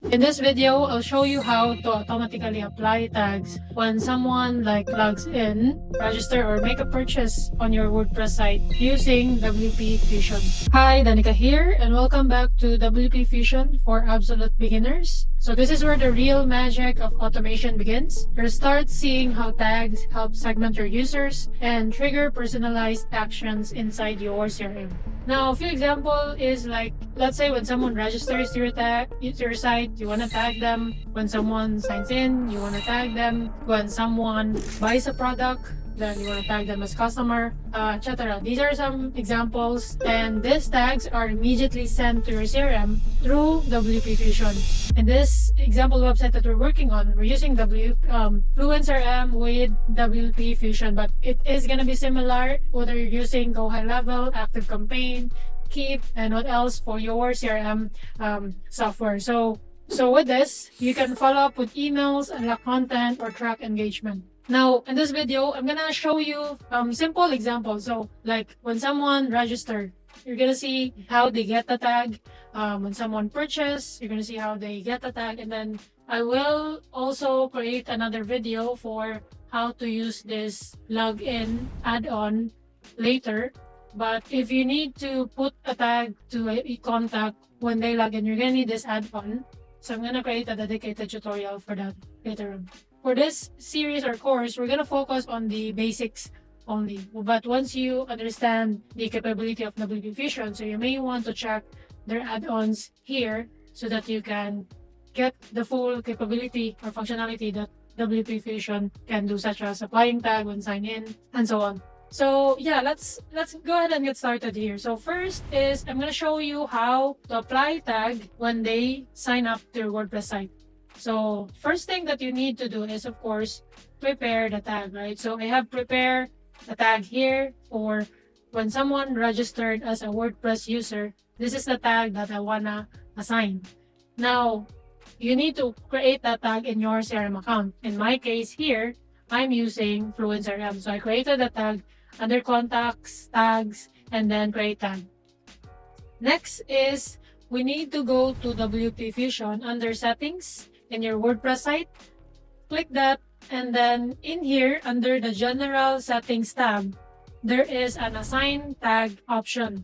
In this video, I'll show you how to automatically apply tags when someone logs in, register or make a purchase on your WordPress site using WP Fusion. Hi, Danica here and welcome back to WP Fusion for absolute beginners. So this is where the real magic of automation begins. You'll start seeing how tags help segment your users and trigger personalized actions inside your CRM. Now, a few example is let's say when someone registers to your site, you want to tag them. When someone signs in, you want to tag them. When someone buys a product, then you want to tag them as customer, etc. These are some examples, and these tags are immediately sent to your CRM through WP Fusion. In this example website that we're working on, we're using FluentCRM with WP Fusion, but it is going to be similar whether you're using Go High Level, Active Campaign, Keep, and what else for your CRM software. So with this, you can follow up with emails, unlock content, or track engagement. Now, in this video, I'm gonna show you simple examples. So, like when someone registered, you're gonna see how they get the tag. When someone purchased, you're gonna see how they get the tag. And then I will also create another video for how to use this login add-on later. But if you need to put a tag to a contact when they log in, you're gonna need this add-on. So I'm gonna create a dedicated tutorial for that later on. For this series or course, we're gonna focus on the basics only. But once you understand the capability of WP Fusion, so you may want to check their add-ons here so that you can get the full capability or functionality that WP Fusion can do, such as applying tag when sign in and so on. So yeah, let's go ahead and get started here. So first is I'm gonna show you how to apply tag when they sign up to your WordPress site. So first thing that you need to do is, of course, prepare the tag, right? So I have prepared the tag here for when someone registered as a WordPress user. This is the tag that I wanna assign. Now, you need to create that tag in your CRM account. In my case here, I'm using FluentCRM. So I created the tag under contacts, tags, and then create tag. Next is we need to go to WP Fusion under settings in your WordPress site. Click that, and then in here under the general settings tab, there is an assign tag option.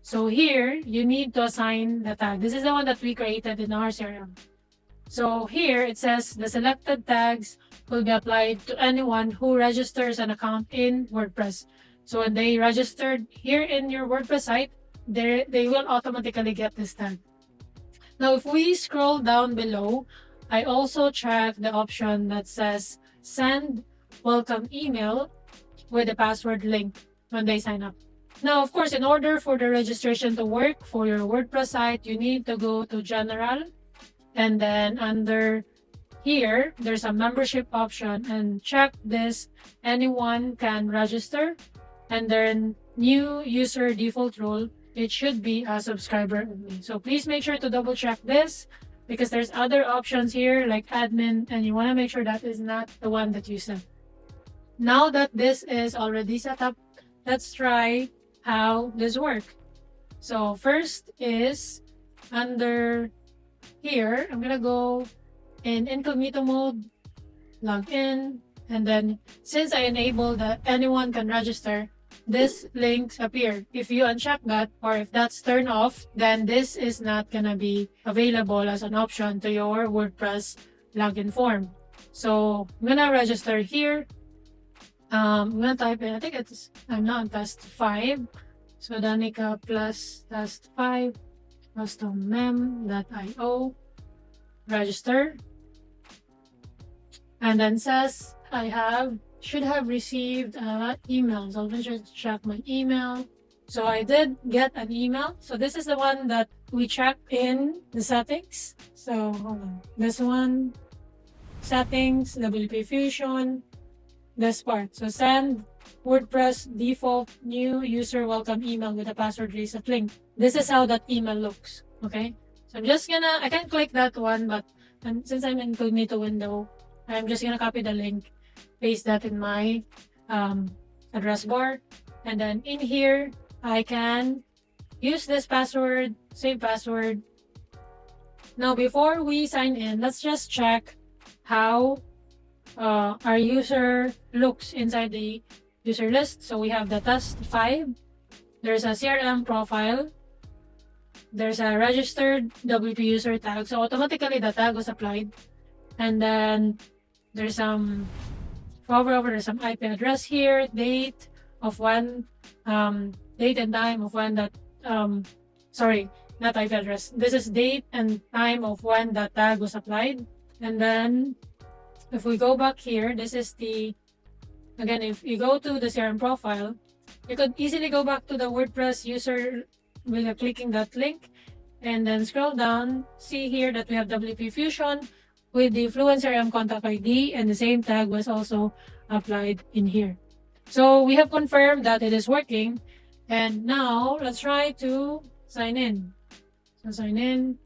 So here you need to assign the tag. This is the one that we created in our CRM. So here it says the selected tags will be applied to anyone who registers an account in WordPress. So when they registered here in your WordPress site, they will automatically get this tag. Now, if we scroll down below, I also check the option that says send welcome email with a password link when they sign up. Now, of course, in order for the registration to work for your WordPress site, you need to go to general, and then under here, there's a membership option, and check this anyone can register, and then new user default role, it should be a subscriber only. So please make sure to double check this because there's other options here like admin, and you want to make sure that is not the one that you set. Now that this is already set up, let's try how this works. So first is under here, I'm gonna go in incognito mode, log in, and then since I enabled that anyone can register, this links appear. If you uncheck that, or if that's turned off, then this is not gonna be available as an option to your WordPress login form. So I'm gonna register here. I'm gonna type in, I think I'm not on test 5. So Danica plus test 5, custommem.io, register. And then says I should have received an email. So let me just check my email. So I did get an email. So this is the one that we checked in the settings. So hold on. This one, settings, WP Fusion, this part. So send WordPress default new user welcome email with a password reset link. This is how that email looks. Okay. So I can click that one, but since I'm in incognito window, I'm just gonna copy the link, paste that in my address bar, and then in here I can use this password, save password, Now, before we sign in, let's just check how our user looks inside the user list. So we have the test 5. There's a CRM profile. There's a registered WP user tag. So automatically the tag was applied. And then there's some, there's some IP address here, date of when, date and time of when that, sorry, not IP address. This is date and time of when that tag was applied. And then if we go back here, this is the, again, if you go to the CRM profile, you could easily go back to the WordPress user with clicking that link and then scroll down, see here that we have WP Fusion with the FluentCRM contact ID, and the same tag was also applied in here. So we have confirmed that it is working, and now let's try to sign in. So sign in.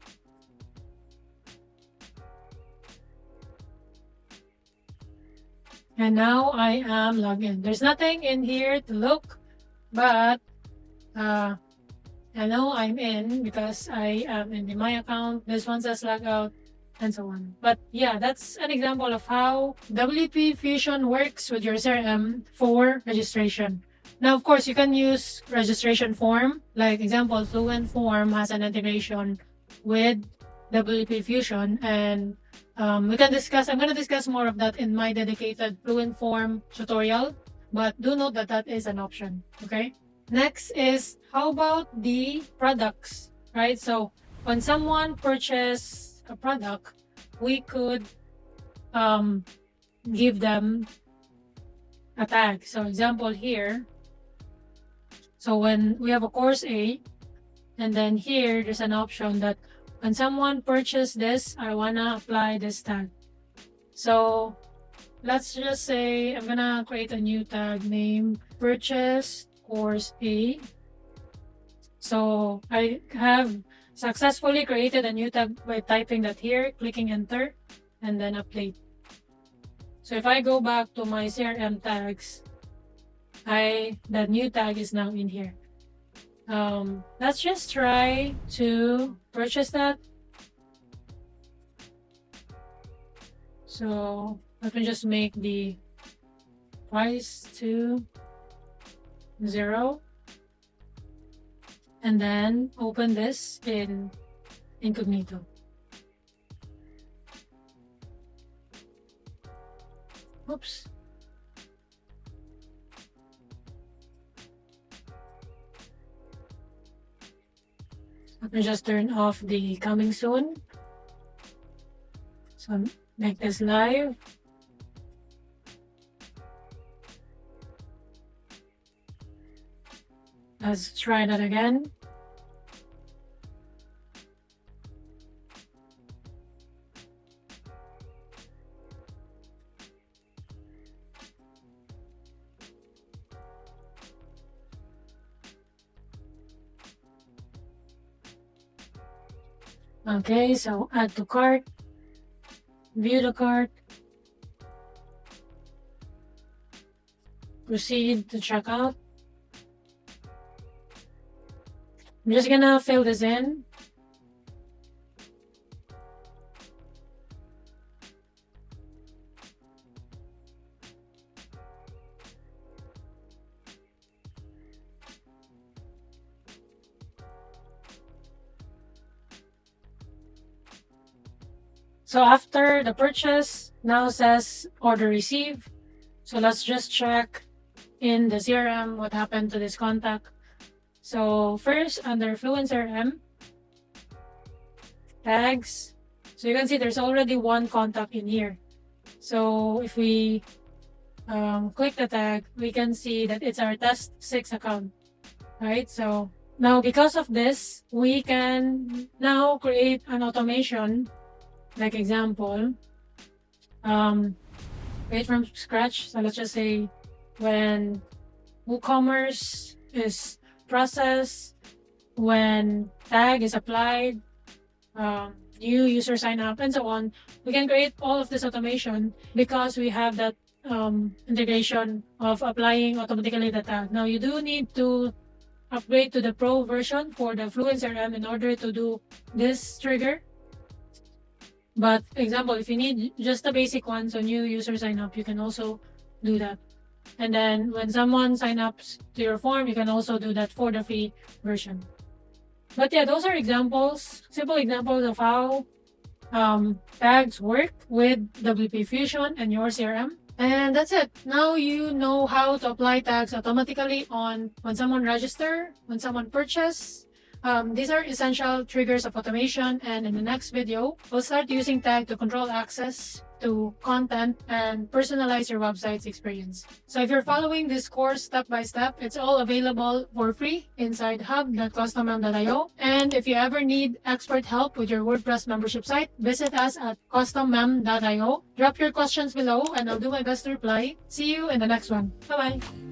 And now I am logged in. There's nothing in here to look, but I know I'm in because I am in my account. This one says log out and so on. But yeah, that's an example of how WP Fusion works with your CRM for registration. Now, of course, you can use registration form. Like example, Fluent Form has an integration with WP Fusion, and we can discuss. I'm going to discuss more of that in my dedicated Fluent Form tutorial. But do note that that is an option. Okay. Next is, how about the products, right? So when someone purchases a product, we could give them a tag. So example here. So when we have a course A, and then here there's an option that when someone purchases this, I wanna apply this tag. So let's just say I'm gonna create a new tag named purchase course A. So I have successfully created a new tag by typing that here, clicking enter, and then update. So if I go back to my CRM tags, the new tag is now in here. Let's just try to purchase that. So let me just make the price to 0, and then open this in incognito. Oops. Let me just turn off the coming soon. So make this live. Let's try that again. Okay, so add to cart, view the cart, proceed to checkout. I'm just gonna fill this in. So after the purchase, now says order received. So let's just check in the CRM what happened to this contact. So first, under FluentCRM, tags. So you can see there's already one contact in here. So if we click the tag, we can see that it's our test 6 account, right? So now because of this, we can now create an automation. Like example, create from scratch. So let's just say when WooCommerce is processed, when tag is applied, new user sign up, and so on, we can create all of this automation because we have that integration of applying automatically the tag. Now you do need to upgrade to the pro version for the FluentCRM in order to do this trigger. But example, if you need just the basic one, so new user sign up, you can also do that. And then when someone sign up to your form, you can also do that for the free version. But yeah, those are examples, simple examples of how tags work with WP Fusion and your CRM. And that's it. Now you know how to apply tags automatically on when someone register, when someone purchase. These are essential triggers of automation, and in the next video, we'll start using tag to control access to content and personalize your website's experience. So if you're following this course step by step, it's all available for free inside hub.custommem.io. And if you ever need expert help with your WordPress membership site, visit us at custommem.io. Drop your questions below and I'll do my best to reply. See you in the next one. Bye-bye.